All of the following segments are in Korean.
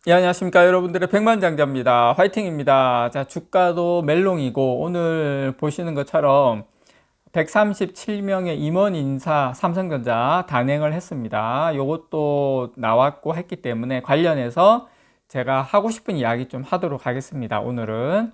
예, 안녕하십니까. 여러분들의 백만장자입니다. 화이팅입니다. 자, 주가도 멜롱이고, 오늘 보시는 것처럼 137명의 임원 인사 삼성전자 단행을 했습니다. 요것도 나왔고 했기 때문에 관련해서 제가 하고 싶은 이야기 좀 하도록 하겠습니다. 오늘은.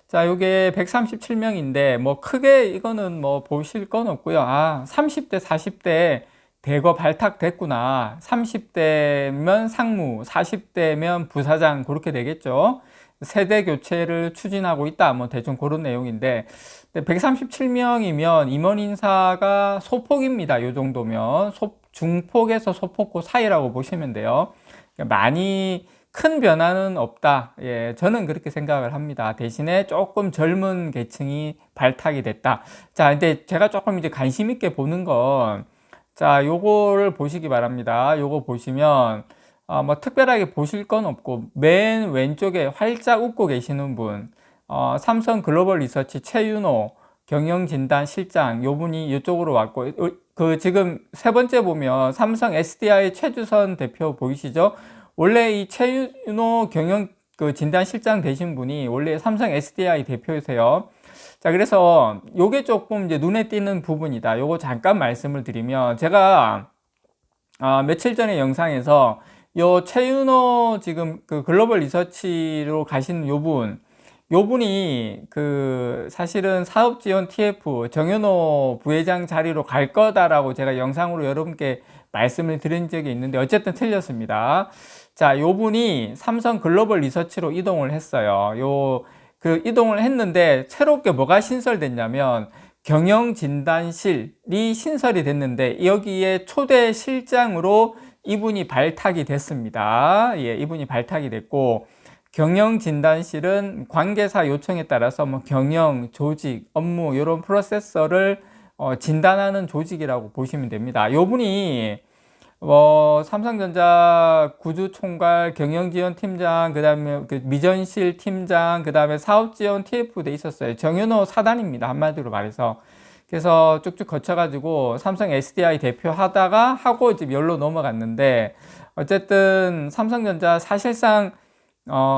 자, 요게 137명인데, 뭐 크게 이거는 뭐 보실 건 없고요. 30대, 40대 대거 발탁됐구나. 30대면 상무, 40대면 부사장 그렇게 되겠죠. 세대 교체를 추진하고 있다. 뭐 대충 그런 내용인데 137명이면 임원 인사가 소폭입니다. 요 정도면 중폭에서 소폭고 사이라고 보시면 돼요. 많이 큰 변화는 없다. 예, 저는 그렇게 생각을 합니다. 대신에 조금 젊은 계층이 발탁이 됐다. 자, 근데 제가 조금 이제 관심 있게 보는 건 자, 요거를 보시기 바랍니다. 요거 보시면 뭐 특별하게 보실 건 없고 맨 왼쪽에 활짝 웃고 계시는 분 삼성 글로벌 리서치 최윤호 경영진단 실장 요 분이 이쪽으로 왔고 그 지금 세 번째 보면 삼성 SDI 최주선 대표 보이시죠? 원래 이 최윤호 경영 그 진단 실장 되신 분이 원래 삼성 SDI 대표이세요. 자, 그래서 요게 조금 이제 눈에 띄는 부분이다. 요거 잠깐 말씀을 드리면 제가 며칠 전에 영상에서 요 최윤호 지금 그 글로벌 리서치로 가신 요분이 그 사실은 사업지원 TF 정현호 부회장 자리로 갈 거다라고 제가 영상으로 여러분께 말씀을 드린 적이 있는데 어쨌든 틀렸습니다. 자, 요분이 삼성 글로벌 리서치로 이동을 했어요. 그 이동을 했는데 새롭게 뭐가 신설됐냐면 경영진단실이 신설이 됐는데 여기에 초대 실장으로 이분이 발탁이 됐습니다. 예, 이분이 발탁이 됐고 경영진단실은 관계사 요청에 따라서 뭐 경영, 조직, 업무 이런 프로세서를 진단하는 조직이라고 보시면 됩니다. 이분이 삼성전자 구주총괄 경영지원팀장, 그 다음에 그 미전실 팀장, 그 다음에 사업지원 TF 돼 있었어요. 정윤호 사단입니다. 한마디로 말해서. 그래서 쭉쭉 거쳐가지고 삼성 SDI 대표 하다가 하고 지금 열로 넘어갔는데 어쨌든 삼성전자 사실상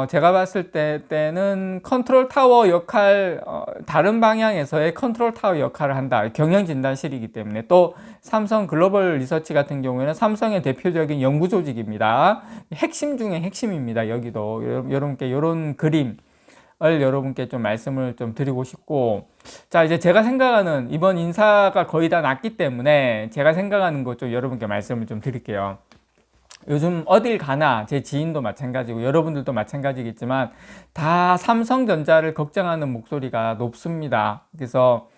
제가 봤을 때는 컨트롤 타워 역할, 다른 방향에서의 컨트롤 타워 역할을 한다. 경영진단실이기 때문에. 또 삼성 글로벌 리서치 같은 경우에는 삼성의 대표적인 연구 조직입니다. 핵심 중에 핵심입니다. 여기도. 여러분께 이런 그림을 여러분께 좀 말씀을 좀 드리고 싶고. 자, 이제 제가 생각하는 이번 인사가 거의 다 났기 때문에 제가 생각하는 것 좀 여러분께 말씀을 좀 드릴게요. 요즘 어딜 가나 제 지인도 마찬가지고 여러분들도 마찬가지겠지만 다 삼성전자를 걱정하는 목소리가 높습니다. 그래서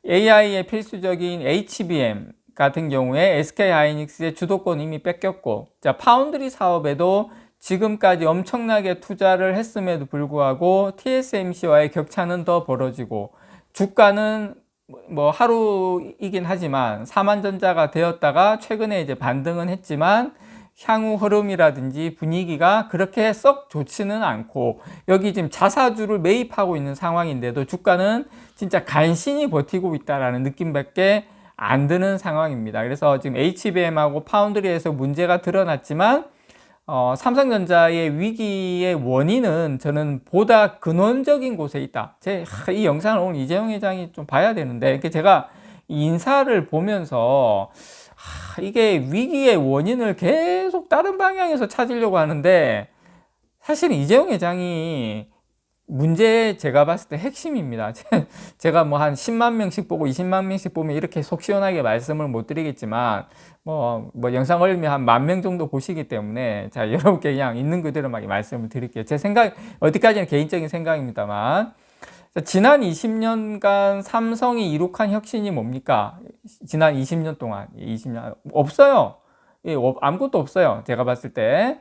AI의 필수적인 HBM 같은 경우에 SK하이닉스의 주도권 이미 뺏겼고, 자, 파운드리 사업에도 지금까지 엄청나게 투자를 했음에도 불구하고 TSMC와의 격차는 더 벌어지고 주가는 뭐 하루이긴 하지만 사만전자가 되었다가 최근에 이제 반등은 했지만 향후 흐름이라든지 분위기가 그렇게 썩 좋지는 않고 여기 지금 자사주를 매입하고 있는 상황인데도 주가는 진짜 간신히 버티고 있다라는 느낌밖에 안 드는 상황입니다. 그래서 지금 HBM하고 파운드리에서 문제가 드러났지만 삼성전자의 위기의 원인은 저는 보다 근원적인 곳에 있다. 이 영상을 오늘 이재용 회장이 좀 봐야 되는데 제가 인사를 보면서 이게 위기의 원인을 계속 다른 방향에서 찾으려고 하는데 사실 이재용 회장이 문제 제가 봤을 때 핵심입니다. 제가 뭐 한 10만 명씩 보고 20만 명씩 보면 이렇게 속 시원하게 말씀을 못 드리겠지만 뭐 영상 올리면 한 10,000명 정도 보시기 때문에 자, 여러분께 그냥 있는 그대로 막 말씀을 드릴게요. 제 생각 어디까지는 개인적인 생각입니다만 지난 20년간 삼성이 이룩한 혁신이 뭡니까? 지난 20년 동안 20년 없어요. 예, 아무것도 없어요. 제가 봤을 때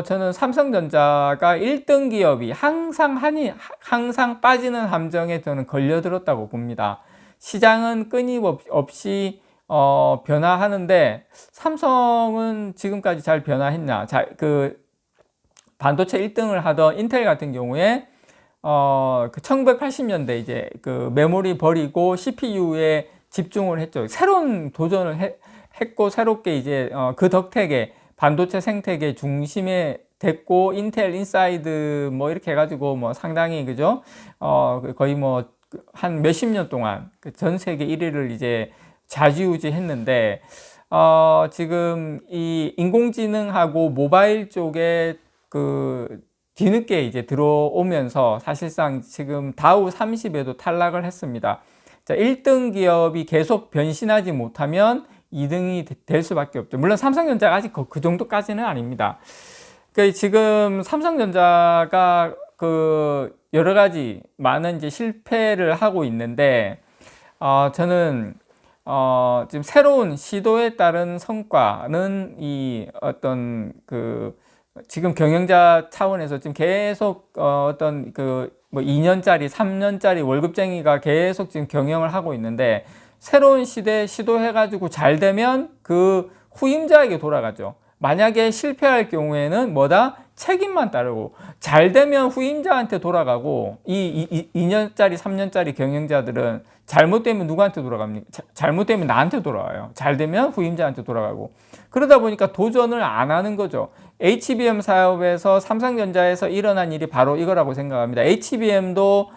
저는 삼성전자가 1등 기업이 항상 빠지는 함정에 저는 걸려들었다고 봅니다. 시장은 끊임없이 변화하는데 삼성은 지금까지 잘 변화했나? 그 반도체 1등을 하던 인텔 같은 경우에 그 1980년대 이제 그 메모리 버리고 CPU에 집중을 했죠. 새로운 도전을 했고 새롭게 이제 그 덕택에 반도체 생태계 중심에 됐고, 인텔 인사이드 뭐 이렇게 해가지고 뭐 상당히 그죠? 거의 뭐 한 몇십 년 동안 전 세계 1위를 이제 좌지우지했는데, 지금 이 인공지능하고 모바일 쪽에 그 뒤늦게 이제 들어오면서 사실상 지금 다우 30에도 탈락을 했습니다. 자, 1등 기업이 계속 변신하지 못하면 2등이 될 수밖에 없죠. 물론 삼성전자가 아직 그 정도까지는 아닙니다. 그러니까 지금 삼성전자가 그 여러 가지 많은 이제 실패를 하고 있는데, 저는 지금 새로운 시도에 따른 성과는 이 어떤 그 지금 경영자 차원에서 지금 계속 어떤 그 뭐 2년짜리, 3년짜리 월급쟁이가 계속 지금 경영을 하고 있는데, 새로운 시대 시도해가지고 잘 되면 그 후임자에게 돌아가죠. 만약에 실패할 경우에는 뭐다? 책임만 따르고, 잘 되면 후임자한테 돌아가고, 이 2년짜리, 3년짜리 경영자들은 잘못되면 누구한테 돌아갑니까? 잘못되면 나한테 돌아와요. 잘 되면 후임자한테 돌아가고. 그러다 보니까 도전을 안 하는 거죠. HBM 사업에서 삼성전자에서 일어난 일이 바로 이거라고 생각합니다. HBM도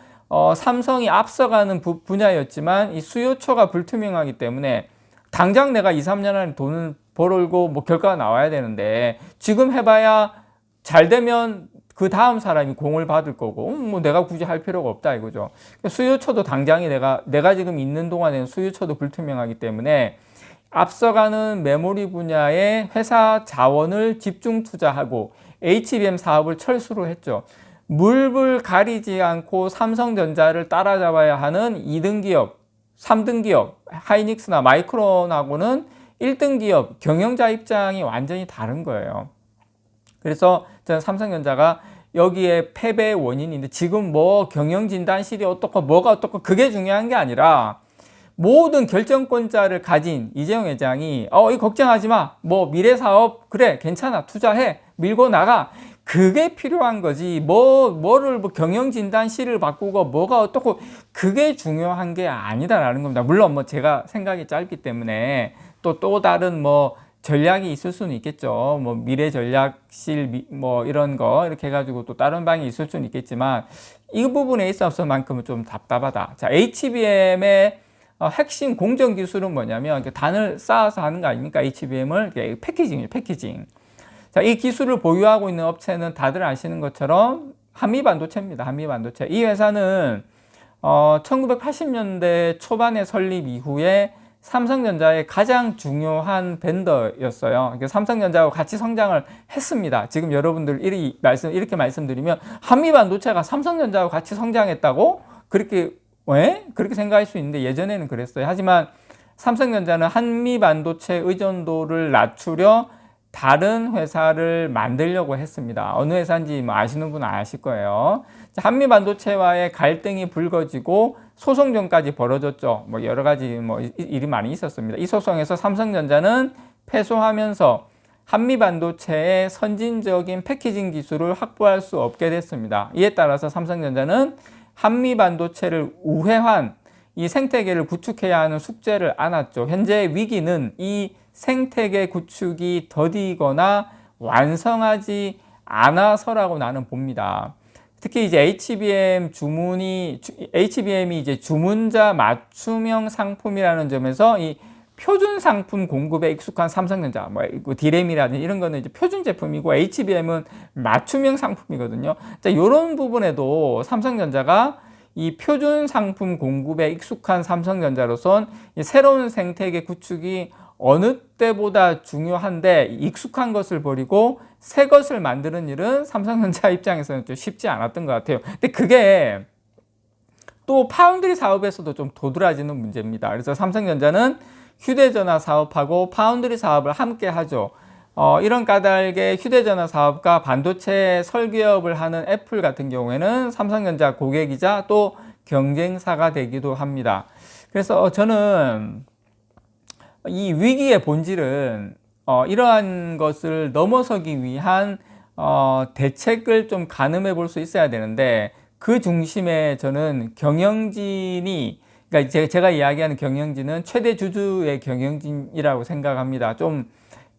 삼성이 앞서가는 분야였지만 이 수요처가 불투명하기 때문에 당장 내가 2, 3년 안에 돈을 벌고 뭐 결과가 나와야 되는데, 지금 해봐야 잘 되면 그 다음 사람이 공을 받을 거고, 뭐 내가 굳이 할 필요가 없다 이거죠. 수요처도 당장에 내가 지금 있는 동안에는 수요처도 불투명하기 때문에 앞서가는 메모리 분야에 회사 자원을 집중 투자하고 HBM 사업을 철수로 했죠. 물불 가리지 않고 삼성전자를 따라잡아야 하는 2등 기업, 3등 기업, 하이닉스나 마이크론하고는 1등 기업, 경영자 입장이 완전히 다른 거예요. 그래서 저는 삼성전자가 여기에 패배의 원인인데, 지금 뭐 경영진단실이 어떻고 뭐가 어떻고 그게 중요한 게 아니라, 모든 결정권자를 가진 이재용 회장이 이 걱정하지 마, 뭐 미래 사업 그래 괜찮아, 투자해, 밀고 나가, 그게 필요한 거지. 뭐를 뭐 경영 진단실을 바꾸고 뭐가 어떻고, 그게 중요한 게 아니다라는 겁니다. 물론 뭐 제가 생각이 짧기 때문에 또 다른 뭐 전략이 있을 수는 있겠죠. 뭐 미래 전략실 뭐 이런 거 이렇게 해가지고 또 다른 방이 있을 수는 있겠지만, 이 부분에 있어서만큼은 좀 답답하다. 자, HBM의 핵심 공정 기술은 뭐냐면 단을 쌓아서 하는 거 아닙니까? HBM을 패키징이에요, 패키징. 자, 이 기술을 보유하고 있는 업체는 다들 아시는 것처럼 한미반도체입니다. 한미반도체. 이 회사는 1980년대 초반에 설립 이후에 삼성전자의 가장 중요한 벤더였어요. 삼성전자하고 같이 성장을 했습니다. 지금 여러분들 이렇게 말씀드리면, 한미반도체가 삼성전자하고 같이 성장했다고? 그렇게 생각할 수 있는데, 예전에는 그랬어요. 하지만 삼성전자는 한미반도체 의존도를 낮추려 다른 회사를 만들려고 했습니다. 어느 회사인지 뭐 아시는 분은 아실 거예요. 한미반도체와의 갈등이 불거지고 소송전까지 벌어졌죠. 뭐 여러 가지 뭐 일이 많이 있었습니다. 이 소송에서 삼성전자는 패소하면서 한미반도체의 선진적인 패키징 기술을 확보할 수 없게 됐습니다. 이에 따라서 삼성전자는 한미반도체를 우회한 이 생태계를 구축해야 하는 숙제를 안았죠. 현재 위기는 이 생태계 구축이 더디거나 완성하지 않아서라고 나는 봅니다. 특히 이제 HBM이 이제 주문자 맞춤형 상품이라는 점에서 이 표준 상품 공급에 익숙한 삼성전자, 뭐 디램이라든지 이런 거는 이제 표준 제품이고, HBM은 맞춤형 상품이거든요. 자, 이런 부분에도 삼성전자가 이 표준 상품 공급에 익숙한 삼성전자로선 이 새로운 생태계 구축이 어느 때보다 중요한데, 익숙한 것을 버리고 새 것을 만드는 일은 삼성전자 입장에서는 좀 쉽지 않았던 것 같아요. 근데 그게 또 파운드리 사업에서도 좀 도드라지는 문제입니다. 그래서 삼성전자는 휴대전화 사업하고 파운드리 사업을 함께 하죠. 이런 까닭에 휴대전화 사업과 반도체 설계업을 하는 애플 같은 경우에는 삼성전자 고객이자 또 경쟁사가 되기도 합니다. 그래서 저는 이 위기의 본질은 이러한 것을 넘어서기 위한 대책을 좀 가늠해 볼 수 있어야 되는데, 그 중심에 저는 경영진이, 그러니까 제가 이야기하는 경영진은 최대 주주의 경영진이라고 생각합니다. 좀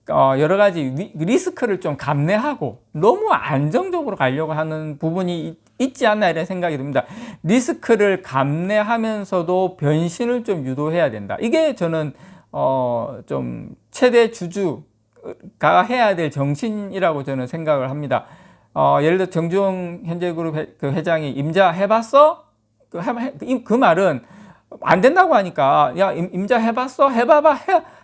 여러 가지 리스크를 좀 감내하고 너무 안정적으로 가려고 하는 부분이 있지 않나 이런 생각이 듭니다. 리스크를 감내하면서도 변신을 좀 유도해야 된다. 이게 저는 좀 최대 주주가 해야 될 정신이라고 저는 생각을 합니다. 예를 들어 정주영 현대그룹 그 회장이 임자 해봤어? 그 말은 안 된다고 하니까 야 임자 해봤어? 해봐봐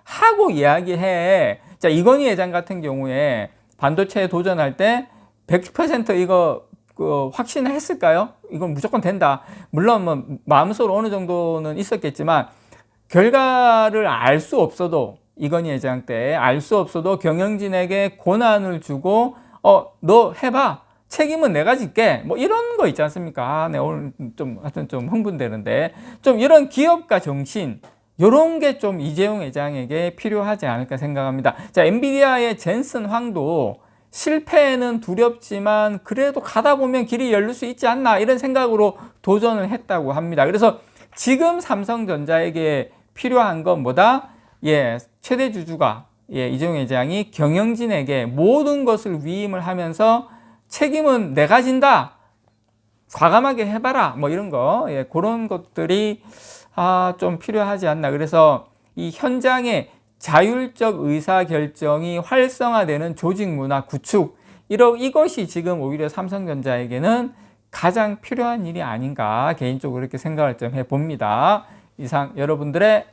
하고 이야기해. 자, 이건희 회장 같은 경우에 반도체에 도전할 때 100% 이거 확신했을까요? 이건 무조건 된다. 물론 뭐 마음속으로 어느 정도는 있었겠지만 결과를 알 수 없어도 이건희 회장 때 알 수 없어도 경영진에게 권한을 주고 너 해봐. 책임은 내가 질게. 뭐 이런 거 있지 않습니까? 네, 오늘 좀 하여튼 좀 흥분되는데 좀 이런 기업가 정신 요런 게 좀 이재용 회장에게 필요하지 않을까 생각합니다. 자, 엔비디아의 젠슨 황도 실패는 두렵지만 그래도 가다 보면 길이 열릴 수 있지 않나 이런 생각으로 도전을 했다고 합니다. 그래서 지금 삼성전자에게 필요한 건 뭐다? 최대 주주가 이재용 회장이 경영진에게 모든 것을 위임을 하면서 책임은 내가 진다. 과감하게 해봐라. 뭐 이런 거, 그런 것들이 좀 필요하지 않나. 그래서 이 현장의 자율적 의사결정이 활성화되는 조직 문화 구축, 이것이 지금 오히려 삼성전자에게는 가장 필요한 일이 아닌가 개인적으로 이렇게 생각을 좀 해봅니다. 이상 여러분들의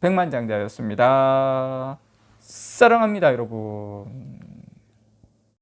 백만장자였습니다. 사랑합니다, 여러분.